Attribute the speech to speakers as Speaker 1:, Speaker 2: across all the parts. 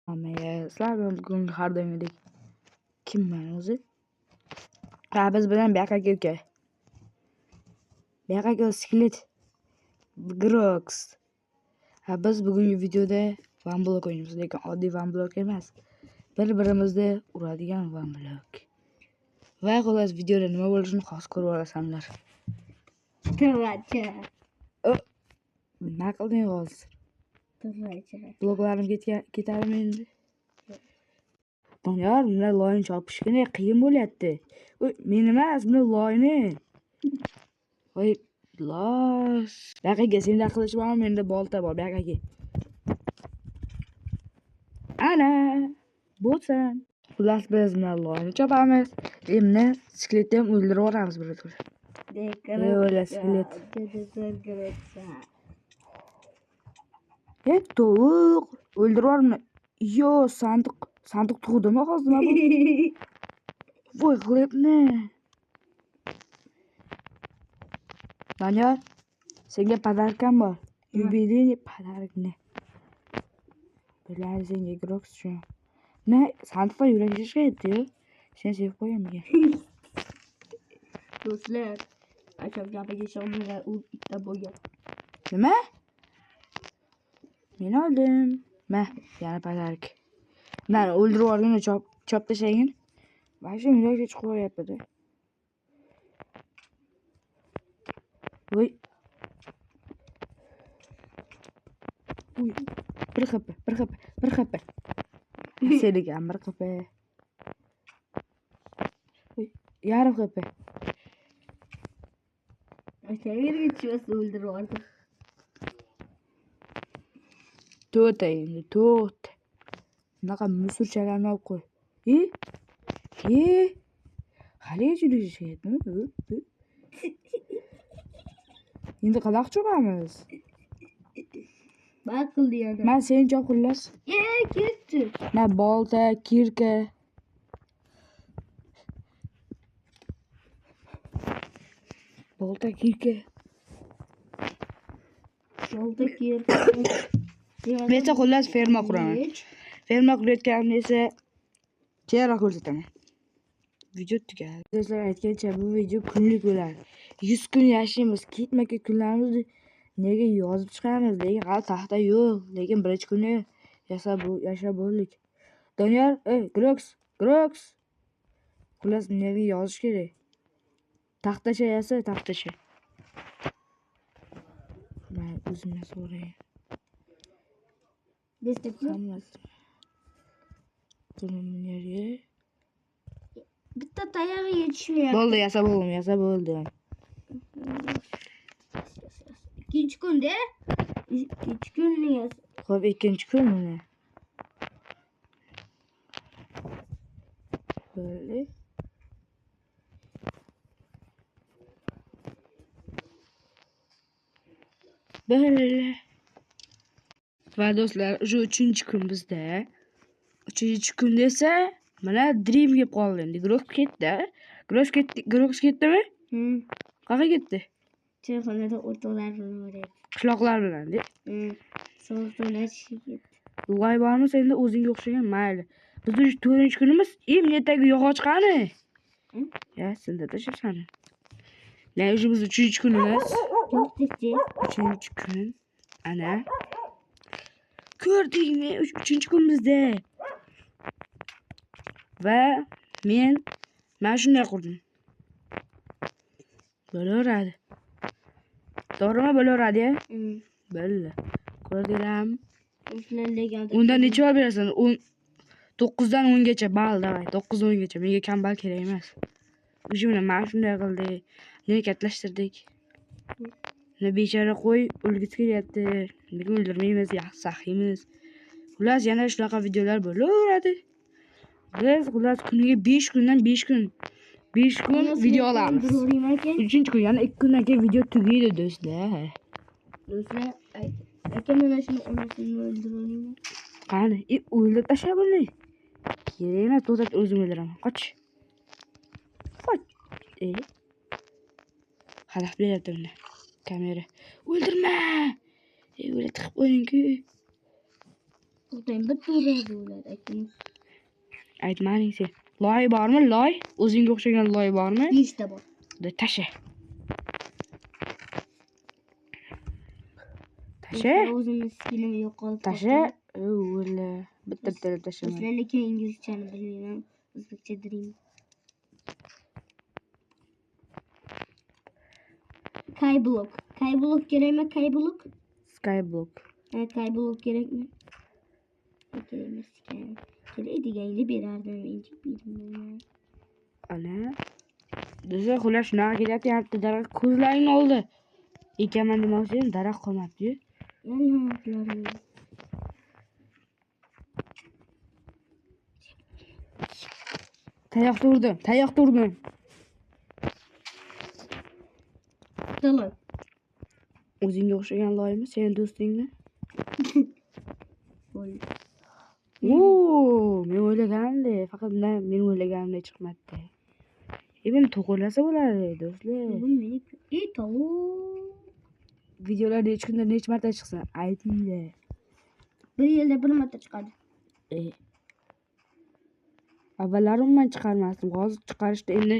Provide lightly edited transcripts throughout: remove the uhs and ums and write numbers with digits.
Speaker 1: Sizlar bilan bugun har doimgidek kimman o'zi? Biz bilan Baqaka uka. Baqaka Skillet Grox. Biz bugungi videoda One Block o'ynaymiz, lekin oddiy One Block emas. Bir-birimizni uradigan One Block. Va xolos videoda nima bo'lishini hozir ko'rib olasanlar.
Speaker 2: Turracha.
Speaker 1: Nima qilding hozir?
Speaker 2: Turracha.
Speaker 1: Bloklarim ketadimi endi? Doniyor, bunday loyni chopishgina qiyin bo'lyapti. Men emas, buni loyni. Voy, los. Baqaga senda qilich bormi? Menda bolta bor, Baqaga. Ana, bo'lsin. Xullas biz buni loyni chopamiz. Endi skletni ham o'ldirib yuboramiz bir tur. O'la sklet. Tovuq o'ldirib yubormi? Yo, sandiq tug'dimi hozir nima bu? Voy, g'ilibni. Doniyor, senga podarkam bor. Yubileyniy podarkni. Bular senga Grox uchun. Ne, sandiqda yurak chiqayapti-yu. Sen sevib qo'yamiga.
Speaker 2: Do'stlar, achab gapiga ishonmanglar, u bitta bo'lgan.
Speaker 1: Nima? Men oldim. Yana podark. Mana o'ldirib yuborganda chop tashlagin. Mana shu yurakga chiqib qo'yapti. Voy. Uy, bir xapa. Senga bir xapa. Uy, yarim xapa.
Speaker 2: Yerga tushsa o'ldirib yubordi.
Speaker 1: To'rt. Bunaqa musurchalarni olib qo'y. Haligacha yurishayaptimi? Endi qaloq chopamiz.
Speaker 2: Nima qildi yana?
Speaker 1: Men seni chop xullas.
Speaker 2: Ketdi.
Speaker 1: Bolta, kirka. Mesa xullas ferma quraman. Ferma qurayotganimda esa keyinroq ko'rsataman. Video tugadi. Do'stlar, aytgancha bu video kunlik bo'ladi. 100 kun yashaymiz. Ketma-ket kunlarimizni nega yozib chiqamiz? Lekin hali taxta yo'q. Lekin birinchi kuni yashab bo'ldik. Doniyor, Grox. Xullas nega yozish kerak? Taxtacha yasa, taxtacha. Men o'zimdan so'rayman.
Speaker 2: Bitta tayog'i yetishmayapti.
Speaker 1: Bo'ldi, yasa bo'ldim.
Speaker 2: Ikkinchi kunda? Ikkinchi kunni yasa.
Speaker 1: Xo'p, ikkinchi kun mana. Bo'ldi. Va do'stlar, shu 3-chi kun bizda. 3-chi kun esa mana Dream kelib qoldi endi. Grox ketdimi? Qayerga ketdi?
Speaker 2: Telefonda o'rtoqlar bilan o'ynaydi.
Speaker 1: Qishloqlar bilan, deb.
Speaker 2: So'zlashishga ketdi.
Speaker 1: Voy bormi senda o'zingga o'xshagan, mayli. Bizning 4-chi kunimiz, niyatdagi yog'och qani? Senda tashlashsan. Shu biz 3-chi kunimiz. 3-chi kun. Ana. Ko'rdingmi? 3-chi kunimizda. Va men shunday qurdim. Bo'laveradi. To'g'rimi bo'laveradi? Bo'ldi. Ko'rdinglarmi? Undan necha ball berasan? 9 dan 10 gacha ball, davay. 9 dan 10 gacha. Menga kam ball kerak emas. Mana shunday qildik. Nega katlashtirdik? Bechora qo'y o'lgisi kelyapti. Lekin o'ldirmaymiz, yaxshi saxiymiz. Xullas, yana shunaqa videolar bo'laveradi. Biz xullas kuniga 5 kundan 5 kun video olamiz. 3-chi kun, yana 2 kundan keyin video tugaydi do'stlar.
Speaker 2: Aka mana shuni onasini o'ldiraymi?
Speaker 1: Qani, o'ldirib tashlab bo'ling. Kerak emas, to'xtat, o'zim o'ldiraman. Qoch. Xalaq beryapti buni. Kamera. O'ldirma. O'la tiqib qo'ying-ku.
Speaker 2: Ben bir to'g'ri bo'ladi aytdingiz.
Speaker 1: Aytmading sen. Loy bormi? Loy? O'zingga o'xshagan loy bormi?
Speaker 2: 5 ta bor.
Speaker 1: Tasha. Tasha.
Speaker 2: O'zimiz skinini yo'qolib
Speaker 1: Tasha. O'la. Bitirib tashlama.
Speaker 2: Sizlar lekin inglizchani bilmayman. O'zbekcha dream. Skyblock. Skyblock kerakmi? Skyblock?
Speaker 1: Skyblock.
Speaker 2: Ha, Skyblock kerakmi? Kerak emas ekan. Kerak deganda berardim, menga bermayman.
Speaker 1: Ana. Bizga xullas shunaqa ketyapti, daraxt ko'zlaringni oldi. Ekaman demoqchi, daraxt qolmabdi-yu.
Speaker 2: Yalanglarim.
Speaker 1: Tayoqda urdim.
Speaker 2: To'liq.
Speaker 1: O'zingga o'xshagan loymi? Sening do'stingmi?
Speaker 2: Bo'ldi.
Speaker 1: Men o'ylaganimda, faqat men o'ylaganimda chiqmadi. Meni to'g'rilasa bo'ladi, do'stlar.
Speaker 2: Bu meniki. Tovuq.
Speaker 1: Videolar necha kunda necha marta chiqsin? Aytinglar.
Speaker 2: Bir yilda bir marta chiqadi.
Speaker 1: Avvallari umuman chiqarmasdim. Hozir chiqarishda endi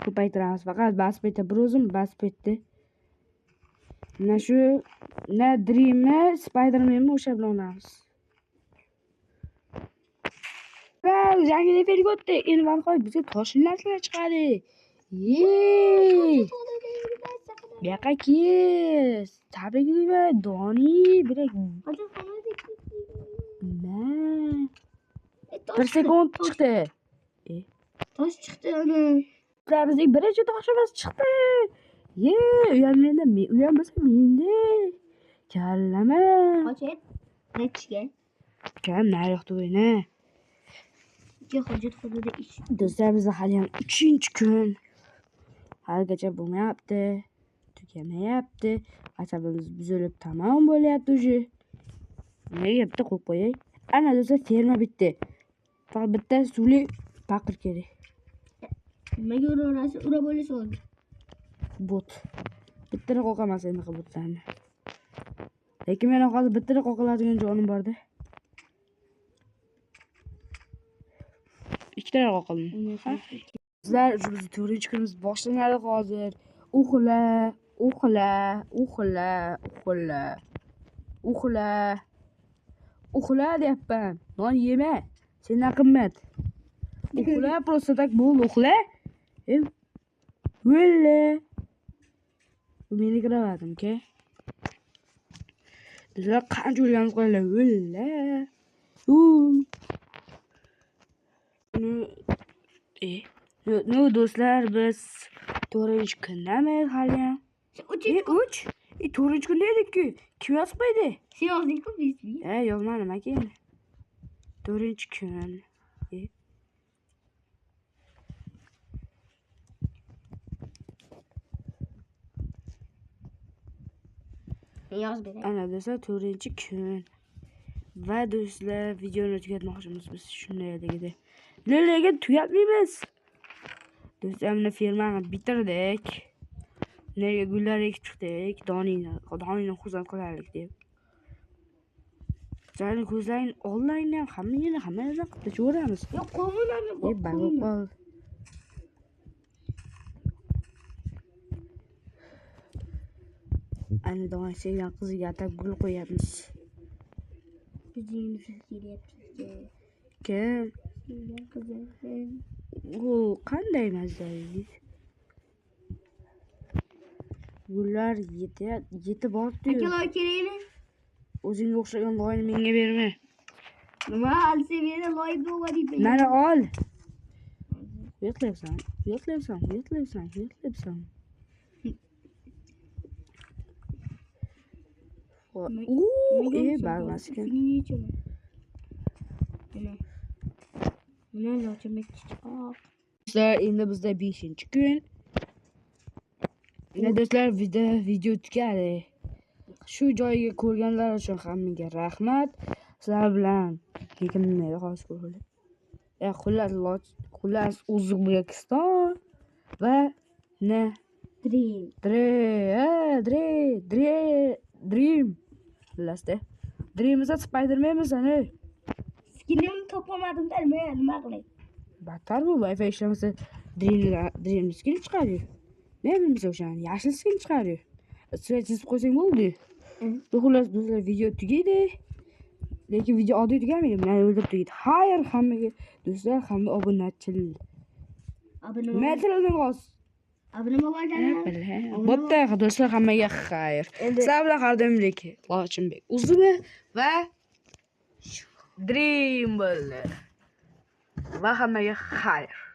Speaker 1: ko'paytiramiz. Faqat Baspetda bir o'zim Baspetda. Na Dream'ni, Spider-Man'ni o'sha bilan o'ynaymiz. Yangi levelga o'tdik. Endi Vanqoy bizga toshli narsalar chiqadi. Buyoqqa kes. Tabriklayman, Doni. Bilak. Bir sekund chiqdi.
Speaker 2: Tosh chiqdi ana.
Speaker 1: Bizning birinchi toshimiz chiqdi. Uyalmanda, uyalmasa menda. Kallama.
Speaker 2: Hojat. Nechga?
Speaker 1: Kam naryoqda o'yna.
Speaker 2: Hojat hududida ish.
Speaker 1: Do'stlar, biz hali ham 3-kun. Haligacha bo'lmayapti. Tugamayapti. Asabimiz buzilib tamom bo'lyapti уже. Nega bitta qo'yib qo'yay? Ana do'stlar, ferma bitdi. Faqat bitta suvli paqir kerak.
Speaker 2: Nimaga uraverasiz? Urab o'ylaysiz.
Speaker 1: Bot. Bittani qo'qamas endi botlarni. Lekin men hozir bittani qo'qiladigan jonim borda. Ikkita qo'qildim. Sizlar biz 4-kunimiz boshlanadi hozir. Uxla deyapman. Non yema. Sendan qimmat. Uxla, просто так bo'l, uxla. O'lla. Meni kiravadim, ke. Bizlar qancha o'lganimiz qo'ylar. O'lla. Do'stlar, biz 4-kundamiz hali ham. 3? 4-kunda edik-ku. Kim yozib qo'ydi?
Speaker 2: Sen yozding-ku bizga.
Speaker 1: Yozmadim aka endi. 4-kun.
Speaker 2: Yoz beray.
Speaker 1: Ana do'stlar, 4-kun. Va do'stlar, videoni tugatmoqchimiz biz shunday edi. Lekin tugatmaymiz. Do'stlar, mana fermani bitirdik. Nega gullar ekib chiqdik. Donini xursand qilaylik deb. Sizlarning ko'zlaring onlayn ham hammadan qilib ko'ramiz.
Speaker 2: Yo'q, qo'ymalarni
Speaker 1: Qol. Ana Doni sevgan qiziga atab gul qo'yapmiz.
Speaker 2: Bizning kelyapti.
Speaker 1: Kim?
Speaker 2: Sevgan qizim.
Speaker 1: Qanday mazali. Gullar yetib bordi-yu.
Speaker 2: Akalar kerakmi?
Speaker 1: O'zingga o'xshagan loyni menga berma.
Speaker 2: Nima, seviyada loy bo'g'adi.
Speaker 1: Mana ol. Yotlayapsan. Bag'mas ekan.
Speaker 2: Mana lochimek chiqoq.
Speaker 1: Do'stlar, endi bizda 5-kun. Do'stlar, video tugadi. Shu joyiga ko'rganlar uchun hammaga rahmat. Sizlar bilan lekin nima hozir ko'rib. Xullas O'zbekiston va Dream. Xullasda. Dream esa Spider-Man emas,
Speaker 2: toplamadım der mi? Nima qilay?
Speaker 1: Battar bu Wi-Fi ishlamasa Dream skin chiqarıyor. Ne bilmasa o'shani yashil skin chiqarıyor. Svet chizib qo'ysang bo'ldi. Xullas do'stlar video tugaydi. Lekin video oddiy tugamaydi. Meni o'ldirib tugaydi. Xayr hammaga do'stlar hamda obunachilar.
Speaker 2: Abone
Speaker 1: Metrdan g'oz.
Speaker 2: bo'lganlar.
Speaker 1: Bo'pti do'stlar hammaga xayr. Sizlar bilan Qardamlik Lochinbek Uzumi va Dream bo'ldi. Va hammaga xayr.